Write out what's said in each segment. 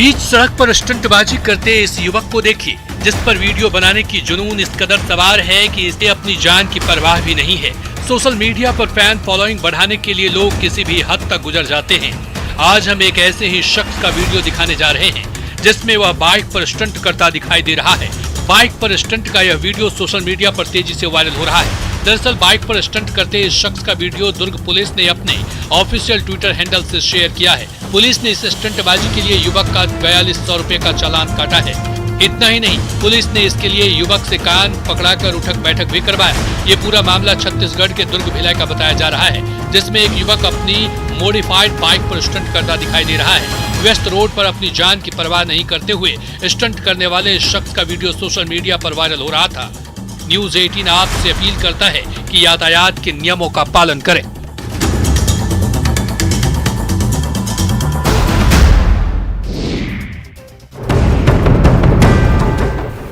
बीच सड़क पर स्टंटबाजी करते इस युवक को देखिए, जिस पर वीडियो बनाने की जुनून इस कदर सवार है कि इसे अपनी जान की परवाह भी नहीं है। सोशल मीडिया पर फैन फॉलोइंग बढ़ाने के लिए लोग किसी भी हद तक गुजर जाते हैं। आज हम एक ऐसे ही शख्स का वीडियो दिखाने जा रहे हैं जिसमें वह बाइक पर स्टंट करता दिखाई दे रहा है। बाइक पर स्टंट का यह वीडियो सोशल मीडिया पर तेजी से वायरल हो रहा है। दरअसल बाइक पर स्टंट करते इस शख्स का वीडियो दुर्ग पुलिस ने अपने ऑफिशियल ट्विटर हैंडल से शेयर किया है। पुलिस ने इस स्टंटबाजी के लिए युवक का 4200 रुपए का चालान काटा है। इतना ही नहीं, पुलिस ने इसके लिए युवक से कान पकड़ाकर उठक बैठक भी करवाया। ये पूरा मामला छत्तीसगढ़ के दुर्ग भिलाई का बताया जा रहा है, जिसमें एक युवक अपनी मॉडिफाइड बाइक पर स्टंट करता दिखाई दे रहा है। व्यस्त रोड पर अपनी जान की परवाह नहीं करते हुए स्टंट करने वाले इस शख्स का वीडियो सोशल मीडिया पर वायरल हो रहा था। न्यूज़ 18 आपसे अपील करता है कि यातायात के नियमों का पालन करें।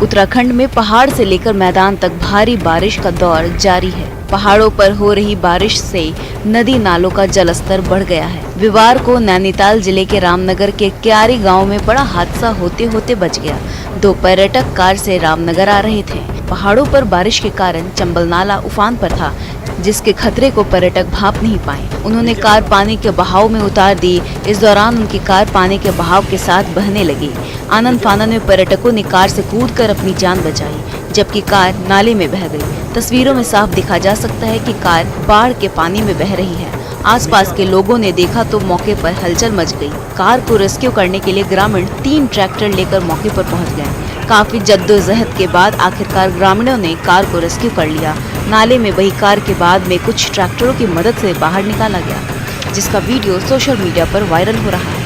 उत्तराखंड में पहाड़ से लेकर मैदान तक भारी बारिश का दौर जारी है। पहाड़ों पर हो रही बारिश से नदी नालों का जलस्तर बढ़ गया है। रविवार को नैनीताल जिले के रामनगर के क्यारी गांव में बड़ा हादसा होते होते बच गया। 2 पर्यटक कार से रामनगर आ रहे थे। पहाड़ों पर बारिश के कारण चंबल नाला उफान पर था, जिसके खतरे को पर्यटक भांप नहीं पाए। उन्होंने कार पानी के बहाव में उतार दी। इस दौरान उनकी कार पानी के बहाव के साथ बहने लगी। आनंद फानन में पर्यटकों ने कार से कूदकर अपनी जान बचाई, जबकि कार नाले में बह गई। तस्वीरों में साफ दिखा जा सकता है कि कार बाढ़ के पानी में बह रही है। आसपास के लोगों ने देखा तो मौके पर हलचल मच गई। कार को रेस्क्यू करने के लिए ग्रामीण 3 ट्रैक्टर लेकर मौके पर पहुंच गए। काफी जद्दोजहद के बाद आखिरकार ग्रामीणों ने कार को रेस्क्यू कर लिया। नाले में बही कार के बाद में कुछ ट्रैक्टरों की मदद से बाहर निकाला गया, जिसका वीडियो सोशल मीडिया पर वायरल हो रहा है।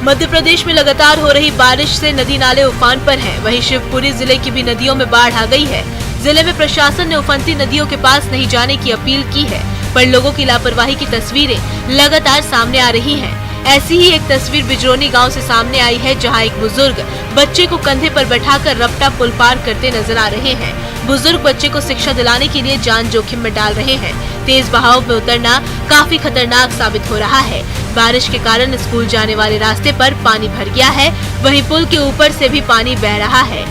मध्य प्रदेश में लगातार हो रही बारिश से नदी नाले उफान पर हैं। वहीं शिवपुरी जिले की भी नदियों में बाढ़ आ गई है। जिले में प्रशासन ने उफनती नदियों के पास नहीं जाने की अपील की है, पर लोगों की लापरवाही की तस्वीरें लगातार सामने आ रही हैं। ऐसी ही एक तस्वीर बिजरोनी गांव से सामने आई है, जहां एक बुजुर्ग बच्चे को कंधे पर बैठाकर रपटा पुल पार करते नजर आ रहे हैं। बुजुर्ग बच्चे को शिक्षा दिलाने के लिए जान जोखिम में डाल रहे हैं। तेज बहाव में उतरना काफी खतरनाक साबित हो रहा है। बारिश के कारण स्कूल जाने वाले रास्ते पर पानी भर गया है, वहीं पुल के ऊपर से भी पानी बह रहा है।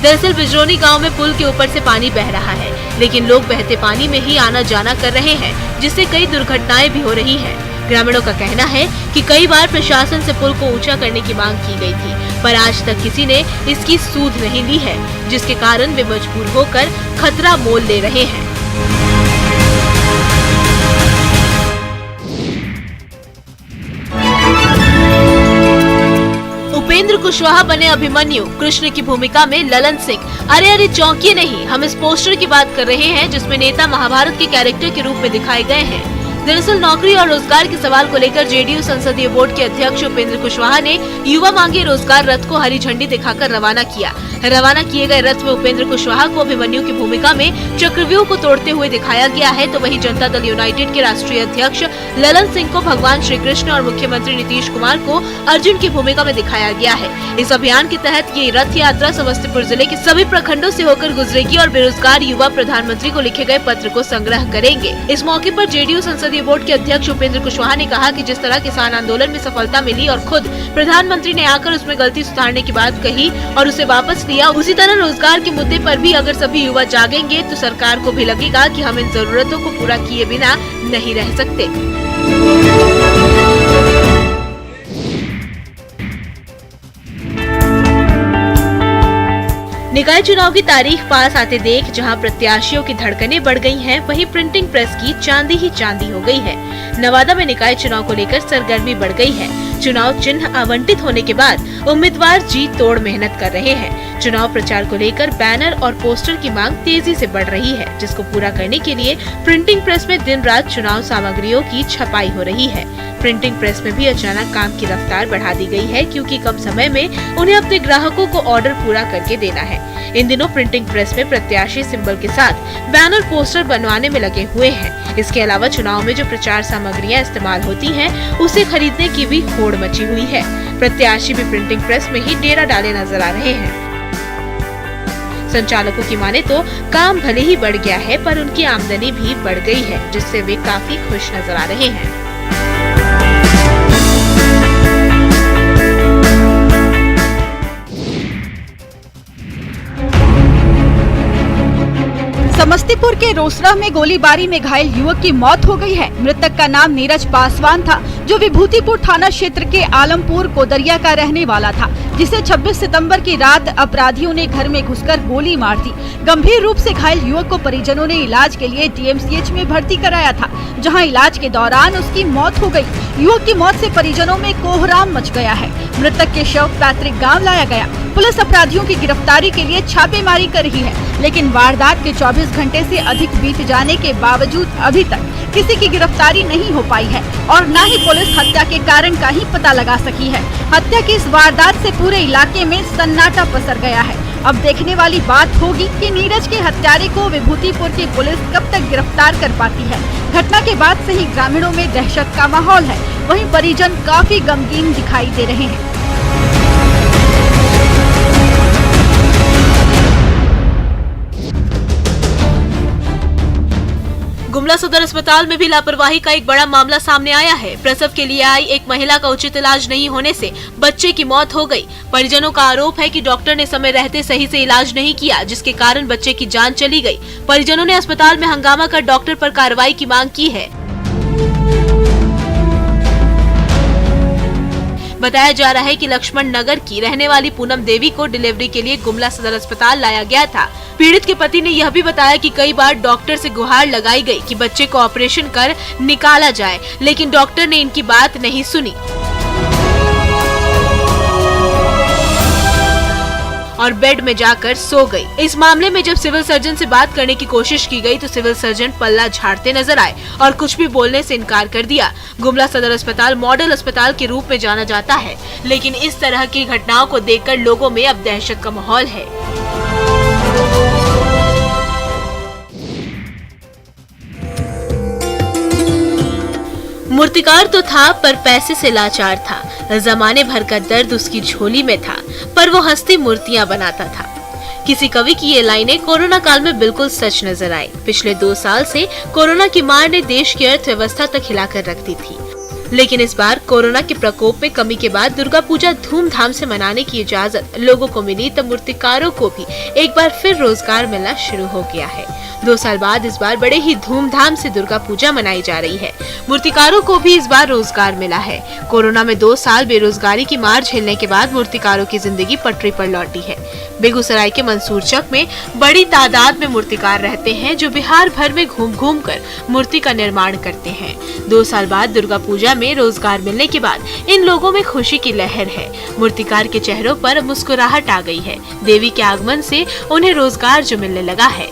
दरअसल बिजरोनी गांव में पुल के ऊपर से पानी बह रहा है, लेकिन लोग बहते पानी में ही आना जाना कर रहे हैं, जिससे कई दुर्घटनाएं भी हो रही हैं। ग्रामीणों का कहना है कि कई बार प्रशासन से पुल को ऊंचा करने की मांग की गई थी, पर आज तक किसी ने इसकी सूध नहीं ली है, जिसके कारण वे मजबूर होकर खतरा मोल ले रहे हैं। उपेंद्र कुशवाहा बने अभिमन्यु, कृष्ण की भूमिका में ललन सिंह। अरे चौंकिए नहीं, हम इस पोस्टर की बात कर रहे हैं जिसमें नेता महाभारत के कैरेक्टर के रूप में दिखाए गए हैं। दरअसल नौकरी और रोजगार के सवाल को लेकर जेडीयू संसदीय बोर्ड के अध्यक्ष उपेंद्र कुशवाहा ने युवा मांगे रोजगार रथ को हरी झंडी दिखाकर रवाना किया। रवाना किए गए रथ में उपेंद्र कुशवाहा को अभिमन्यु की भूमिका में चक्रव्यूह को तोड़ते हुए दिखाया गया है, तो वहीं जनता दल यूनाइटेड के राष्ट्रीय अध्यक्ष ललन सिंह को भगवान श्री कृष्ण और मुख्यमंत्री नीतीश कुमार को अर्जुन की भूमिका में दिखाया गया है। इस अभियान के तहत ये रथ यात्रा समस्तीपुर जिले के सभी प्रखंडों से होकर गुजरेगी और बेरोजगार युवा प्रधानमंत्री को लिखे गए पत्र को संग्रह करेंगे। इस मौके पर जेडीयू संसदीय बोर्ड के अध्यक्ष उपेंद्र कुशवाहा ने कहा कि जिस तरह किसान आंदोलन में सफलता मिली और खुद प्रधानमंत्री ने आकर उसमें गलती सुधारने की बात कही और उसे वापस लिया, उसी तरह रोजगार के मुद्दे पर भी अगर सभी युवा जागेंगे तो सरकार को भी लगेगा कि हम इन जरूरतों को पूरा किए बिना नहीं रह सकते। निकाय चुनाव की तारीख पास आते देख जहां प्रत्याशियों की धड़कनें बढ़ गई हैं, वहीं प्रिंटिंग प्रेस की चांदी ही चांदी हो गई है। नवादा में निकाय चुनाव को लेकर सरगर्मी बढ़ गई है। चुनाव चिन्ह आवंटित होने के बाद उम्मीदवार जी तोड़ मेहनत कर रहे हैं। चुनाव प्रचार को लेकर बैनर और पोस्टर की मांग तेजी से बढ़ रही है, जिसको पूरा करने के लिए प्रिंटिंग प्रेस में दिन रात चुनाव सामग्रियों की छपाई हो रही है। प्रिंटिंग प्रेस में भी अचानक काम की रफ्तार बढ़ा दी गई है, क्योंकि कम समय में उन्हें अपने ग्राहकों को ऑर्डर पूरा करके देना है। इन दिनों प्रिंटिंग प्रेस में प्रत्याशी सिंबल के साथ बैनर पोस्टर बनवाने में लगे हुए हैं। इसके अलावा चुनाव में जो प्रचार सामग्रियां इस्तेमाल होती हैं, उसे खरीदने की भी होड़ मची हुई है। प्रत्याशी भी प्रिंटिंग प्रेस में ही डेरा डाले नजर आ रहे हैं। संचालकों की माने तो काम भले ही बढ़ गया है, पर उनकी आमदनी भी बढ़ गई है, जिससे वे काफी खुश नजर आ रहे हैं। समस्तीपुर के रोसड़ा में गोलीबारी में घायल युवक की मौत हो गई है। मृतक का नाम नीरज पासवान था, जो विभूतिपुर थाना क्षेत्र के आलमपुर कोदरिया का रहने वाला था, जिसे 26 सितंबर की रात अपराधियों ने घर में घुसकर गोली मार दी। गंभीर रूप से घायल युवक को परिजनों ने इलाज के लिए DMCH में भर्ती कराया था, जहां इलाज के दौरान उसकी मौत हो गई। युवक की मौत से परिजनों में कोहराम मच गया है। मृतक के शव पैतृक गाँव लाया गया। पुलिस अपराधियों की गिरफ्तारी के लिए छापेमारी कर रही है, लेकिन वारदात के 24 घंटे से अधिक बीत जाने के बावजूद अभी तक किसी की गिरफ्तारी नहीं हो पाई है और न ही पुलिस हत्या के कारण का ही पता लगा सकी है। हत्या की इस वारदात से पूरे इलाके में सन्नाटा पसर गया है। अब देखने वाली बात होगी कि नीरज के हत्यारे को विभूतिपुर की पुलिस कब तक गिरफ्तार कर पाती है। घटना के बाद से ही ग्रामीणों में दहशत का माहौल है, वहीं परिजन काफी गमगीन दिखाई दे रहे हैं। गुमला सदर अस्पताल में भी लापरवाही का एक बड़ा मामला सामने आया है। प्रसव के लिए आई एक महिला का उचित इलाज नहीं होने से बच्चे की मौत हो गई। परिजनों का आरोप है कि डॉक्टर ने समय रहते सही से इलाज नहीं किया, जिसके कारण बच्चे की जान चली गई। परिजनों ने अस्पताल में हंगामा कर डॉक्टर पर कार्रवाई की मांग की है। बताया जा रहा है कि लक्ष्मण नगर की रहने वाली पूनम देवी को डिलीवरी के लिए गुमला सदर अस्पताल लाया गया था। पीड़ित के पति ने यह भी बताया कि कई बार डॉक्टर से गुहार लगाई गई कि बच्चे को ऑपरेशन कर निकाला जाए, लेकिन डॉक्टर ने इनकी बात नहीं सुनी और बेड में जाकर सो गई। इस मामले में जब सिविल सर्जन से बात करने की कोशिश की गई तो सिविल सर्जन पल्ला झाड़ते नजर आए और कुछ भी बोलने से इनकार कर दिया। गुमला सदर अस्पताल मॉडल अस्पताल के रूप में जाना जाता है, लेकिन इस तरह की घटनाओं को देखकर लोगों में अब दहशत का माहौल है। मूर्तिकार तो था पर पैसे से लाचार था। जमाने भर का दर्द उसकी झोली में था, पर वो हंसती मूर्तियां बनाता था। किसी कवि की ये लाइनें कोरोना काल में बिल्कुल सच नजर आई। पिछले 2 साल से कोरोना की मार ने देश की अर्थव्यवस्था तक हिलाकर रख दी थी, लेकिन इस बार कोरोना के प्रकोप में कमी के बाद दुर्गा पूजा धूमधाम से मनाने की इजाजत लोगों को मिली, तब मूर्तिकारों को भी एक बार फिर रोजगार मिलना शुरू हो गया है। 2 साल बाद इस बार बड़े ही धूमधाम से दुर्गा पूजा मनाई जा रही है। मूर्तिकारों को भी इस बार रोजगार मिला है। कोरोना में 2 साल बेरोजगारी की मार झेलने के बाद मूर्तिकारों की जिंदगी पटरी पर लौटी है। बेगूसराय के मंसूरचक में बड़ी तादाद में मूर्तिकार रहते हैं, जो बिहार भर में घूम घूम कर मूर्ति का निर्माण करते हैं। 2 साल बाद दुर्गा पूजा में रोजगार मिलने के बाद इन लोगों में खुशी की लहर है। मूर्तिकार के चेहरों पर मुस्कुराहट आ गई है। देवी के आगमन से उन्हें रोजगार जो मिलने लगा है।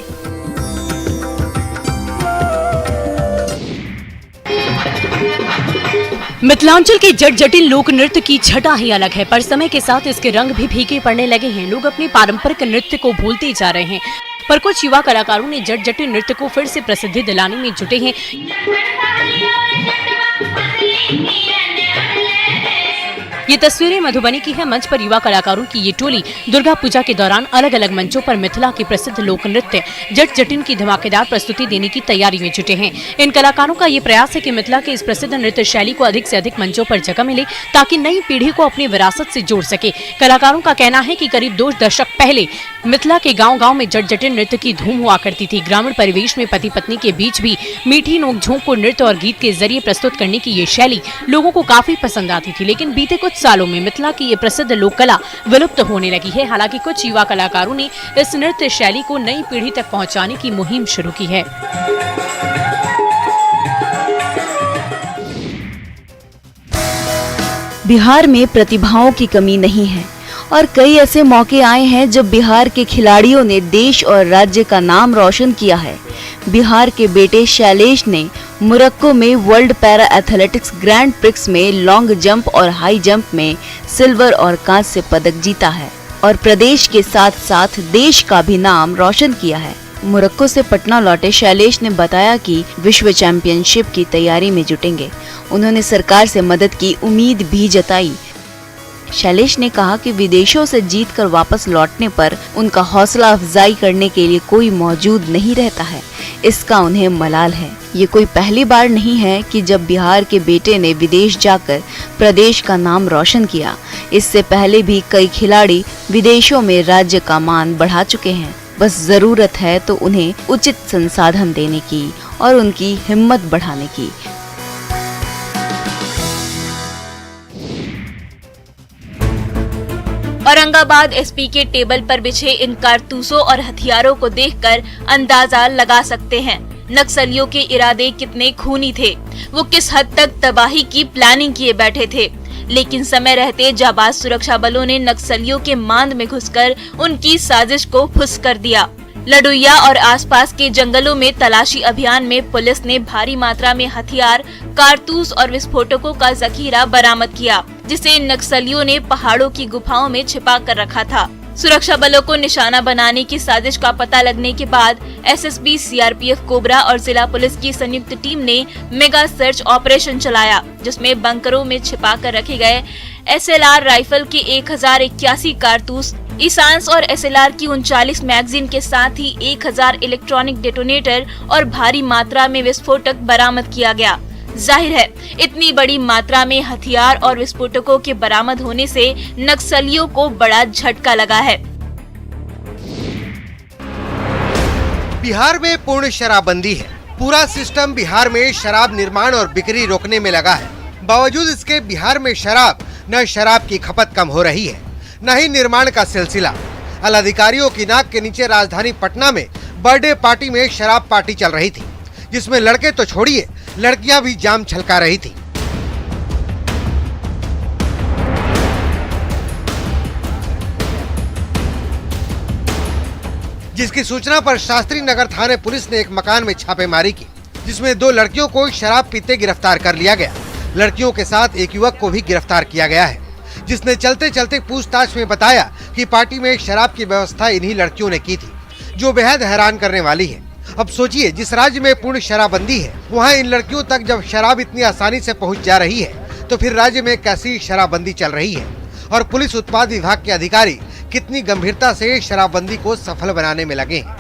मिथिलांचल के जट जटिल लोक नृत्य की छटा ही अलग है, पर समय के साथ इसके रंग भी फीके पड़ने लगे हैं। लोग अपने पारंपरिक नृत्य को भूलते जा रहे हैं, पर कुछ युवा कलाकारों ने जट जटिल नृत्य को फिर से प्रसिद्धि दिलाने में जुटे हैं। ये तस्वीरें मधुबनी की है। मंच पर युवा कलाकारों की ये टोली दुर्गा पूजा के दौरान अलग अलग मंचों पर मिथिला के प्रसिद्ध लोक नृत्य जट जटिन की धमाकेदार प्रस्तुति देने की तैयारी में जुटे हैं। इन कलाकारों का ये प्रयास है कि मिथिला के इस प्रसिद्ध नृत्य शैली को अधिक से अधिक मंचों पर जगह मिले, ताकि नई पीढ़ी को अपनी विरासत से जोड़ सके। कलाकारों का कहना है कि करीब 2 दशक पहले मिथिला के गाँव-गाँव में जट जटिन नृत्य की धूम हुआ करती थी। ग्रामीण परिवेश में पति पत्नी के बीच भी मीठी नोकझोंक को नृत्य और गीत के जरिए प्रस्तुत करने की ये शैली लोगों को काफी पसंद आती थी, लेकिन बीते कुछ सालों में मिथिला की ये प्रसिद्ध लोक कला विलुप्त होने लगी है। हालांकि कुछ युवा कलाकारों ने इस नृत्य शैली को नई पीढ़ी तक पहुंचाने की मुहिम शुरू की है। बिहार में प्रतिभाओं की कमी नहीं है और कई ऐसे मौके आए हैं जब बिहार के खिलाड़ियों ने देश और राज्य का नाम रोशन किया है। बिहार के बेटे शैलेश ने मोरक्को में world para athletics grand prix में लॉन्ग जंप और हाई जंप में सिल्वर और कांस्य पदक जीता है और प्रदेश के साथ साथ देश का भी नाम रोशन किया है। मोरक्को से पटना लौटे शैलेश ने बताया कि विश्व चैंपियनशिप की तैयारी में जुटेंगे। उन्होंने सरकार से मदद की उम्मीद भी जताई। शैलेश ने कहा कि विदेशों से जीतकर वापस लौटने पर उनका हौसला अफजाई करने के लिए कोई मौजूद नहीं रहता है। इसका उन्हें मलाल है। ये कोई पहली बार नहीं है कि जब बिहार के बेटे ने विदेश जाकर प्रदेश का नाम रोशन किया। इससे पहले भी कई खिलाड़ी विदेशों में राज्य का मान बढ़ा चुके हैं। बस जरूरत है तो उन्हें उचित संसाधन देने की और उनकी हिम्मत बढ़ाने की। औरंगाबाद एसपी के टेबल पर बिछे इन कारतूसों और हथियारों को देखकर अंदाजा लगा सकते हैं नक्सलियों के इरादे कितने खूनी थे। वो किस हद तक तबाही की प्लानिंग किए बैठे थे। लेकिन समय रहते जाबाज सुरक्षा बलों ने नक्सलियों के मांद में घुसकर उनकी साजिश को फुस कर दिया। लडुइया और आसपास के जंगलों में तलाशी अभियान में पुलिस ने भारी मात्रा में हथियार, कारतूस और विस्फोटकों का जखीरा बरामद किया, जिसे नक्सलियों ने पहाड़ों की गुफाओं में छिपा कर रखा था। सुरक्षा बलों को निशाना बनाने की साजिश का पता लगने के बाद एसएसबी, सीआरपीएफ, कोबरा और जिला पुलिस की संयुक्त टीम ने मेगा सर्च ऑपरेशन चलाया, जिसमें बंकरों में छिपा कर रखे गए एसएलआर राइफल के 1081 कारतूस, ईसांस और एसएलआर की 39 मैगजीन के साथ ही 1000 इलेक्ट्रॉनिक डेटोनेटर और भारी मात्रा में विस्फोटक बरामद किया गया। जाहिर है, इतनी बड़ी मात्रा में हथियार और विस्फोटकों के बरामद होने से नक्सलियों को बड़ा झटका लगा है। बिहार में पूर्ण शराबबंदी है। पूरा सिस्टम बिहार में शराब निर्माण और बिक्री रोकने में लगा है। बावजूद इसके बिहार में न शराब की खपत कम हो रही है, न ही निर्माण का सिलसिला। अधिकारियों की नाक के नीचे राजधानी पटना में बर्थडे पार्टी में शराब पार्टी चल रही थी, जिसमें लड़के तो छोड़िए, लड़कियां भी जाम छलका रही थी। जिसकी सूचना पर शास्त्री नगर थाने पुलिस ने एक मकान में छापेमारी की, जिसमें 2 लड़कियों को शराब पीते गिरफ्तार कर लिया गया। लड़कियों के साथ एक युवक को भी गिरफ्तार किया गया है, जिसने चलते चलते पूछताछ में बताया कि पार्टी में शराब की व्यवस्था इन्हीं लड़कियों ने की थी, जो बेहद हैरान करने वाली है। अब सोचिए, जिस राज्य में पूर्ण शराबबंदी है, वहाँ इन लड़कियों तक जब शराब इतनी आसानी से पहुँच जा रही है, तो फिर राज्य में कैसी शराबबंदी चल रही है और पुलिस उत्पाद विभाग के अधिकारी कितनी गंभीरता से शराबबंदी को सफल बनाने में लगे हैं।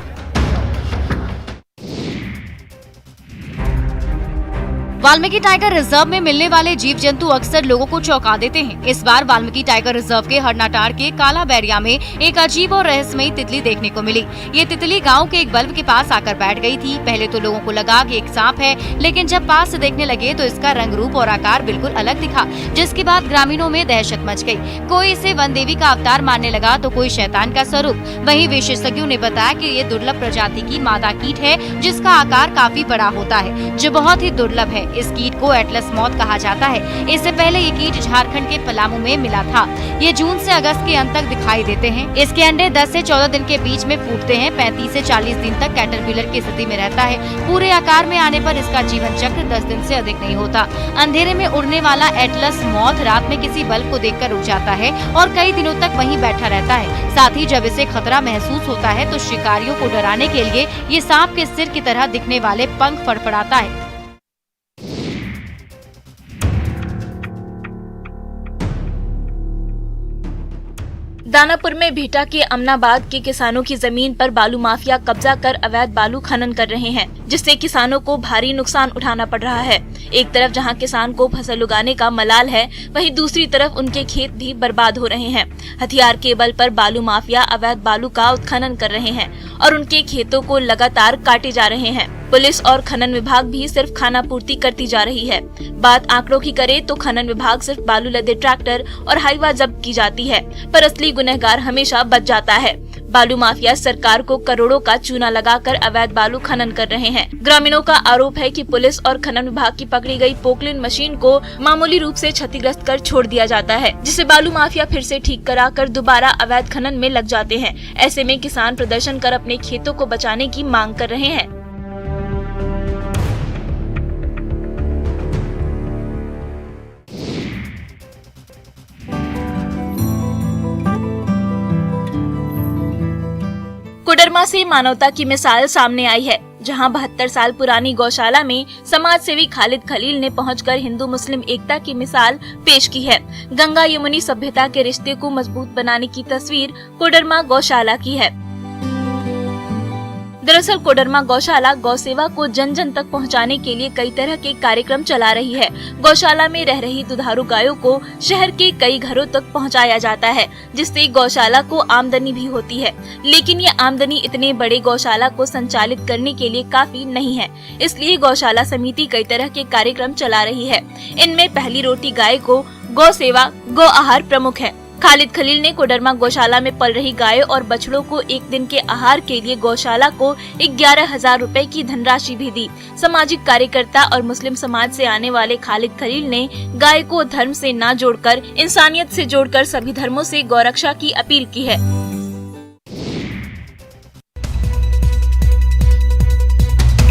वाल्मीकि टाइगर रिजर्व में मिलने वाले जीव जंतु अक्सर लोगों को चौंका देते हैं। इस बार वाल्मीकि टाइगर रिजर्व के हरनाटाड़ के काला बैरिया में एक अजीब और रहस्यमयी तितली देखने को मिली। ये तितली गांव के एक बल्ब के पास आकर बैठ गई थी। पहले तो लोगों को लगा कि एक सांप है, लेकिन जब पास से देखने लगे तो इसका रंग रूप और आकार बिल्कुल अलग दिखा, जिसके बाद ग्रामीणों में दहशत मच गई। कोई इसे वन देवी का अवतार मानने लगा तो कोई शैतान का स्वरूप। वहीं विशेषज्ञों ने बताया कि ये दुर्लभ प्रजाति की मादा कीट है, जिसका आकार काफी बड़ा होता है, जो बहुत ही दुर्लभ है। इस कीट को एटलस मौत कहा जाता है। इससे पहले ये कीट झारखंड के पलामू में मिला था। ये जून से अगस्त के अंत तक दिखाई देते हैं। इसके अंडे 10 से 14 दिन के बीच में फूटते हैं। 35 से 40 दिन तक कैटरपिलर की स्थिति में रहता है। पूरे आकार में आने पर इसका जीवन चक्र 10 दिन से अधिक नहीं होता। अंधेरे में उड़ने वाला एटलस मौत रात में किसी बल्ब को देखकर उड़ जाता है और कई दिनों तक वहीं बैठा रहता है। साथ ही जब इसे खतरा महसूस होता है तो शिकारियों को डराने के लिए ये सांप के सिर की तरह दिखने वाले पंख फड़फड़ाता है। दानापुर में भीटा के अमनाबाद के किसानों की जमीन पर बालू माफिया कब्जा कर अवैध बालू खनन कर रहे हैं, जिससे किसानों को भारी नुकसान उठाना पड़ रहा है। एक तरफ जहां किसान को फसल उगाने का मलाल है, वहीं दूसरी तरफ उनके खेत भी बर्बाद हो रहे हैं। हथियार के बल पर बालू माफिया अवैध बालू का उत्खनन कर रहे हैं और उनके खेतों को लगातार काटे जा रहे हैं। पुलिस और खनन विभाग भी सिर्फ खानापूर्ति करती जा रही है। बात आंकड़ों की करे तो खनन विभाग सिर्फ बालू लदे ट्रैक्टर और हाईवा जब्त की जाती है, पर असली गुनहगार हमेशा बच जाता है। बालू माफिया सरकार को करोड़ों का चूना लगाकर अवैध बालू खनन कर रहे हैं। ग्रामीणों का आरोप है कि पुलिस और खनन विभाग की पकड़ी गई पोकलिन मशीन को मामूली रूप से क्षतिग्रस्त कर छोड़ दिया जाता है, जिसे बालू माफिया फिर से ठीक कराकर दोबारा अवैध खनन में लग जाते हैं। ऐसे में किसान प्रदर्शन कर अपने खेतों को बचाने की मांग कर रहे हैं। कोडरमा से मानवता की मिसाल सामने आई है, जहां 72 साल पुरानी गौशाला में समाज सेवी खालिद खलील ने पहुंचकर हिंदू मुस्लिम एकता की मिसाल पेश की है। गंगा यमुनी सभ्यता के रिश्ते को मजबूत बनाने की तस्वीर कोडरमा गौशाला की है। दरअसल कोडरमा गौशाला गौ सेवा को जन जन तक पहुंचाने के लिए कई तरह के कार्यक्रम चला रही है। गौशाला में रह रही दुधारू गायों को शहर के कई घरों तक पहुंचाया जाता है, जिससे गौशाला को आमदनी भी होती है। लेकिन ये आमदनी इतने बड़े गौशाला को संचालित करने के लिए काफी नहीं है, इसलिए गौशाला समिति कई तरह के कार्यक्रम चला रही है। इनमें पहली रोटी गाय को गौ सेवा, गौ आहार प्रमुख है। खालिद खलील ने कोडरमा गौशाला में पल रही गायों और बछड़ों को एक दिन के आहार के लिए गौशाला को 11,000 रुपए की धनराशि भी दी। सामाजिक कार्यकर्ता और मुस्लिम समाज से आने वाले खालिद खलील ने गाय को धर्म से न जोड़कर इंसानियत से जोड़कर सभी धर्मों से गौरक्षा की अपील की है।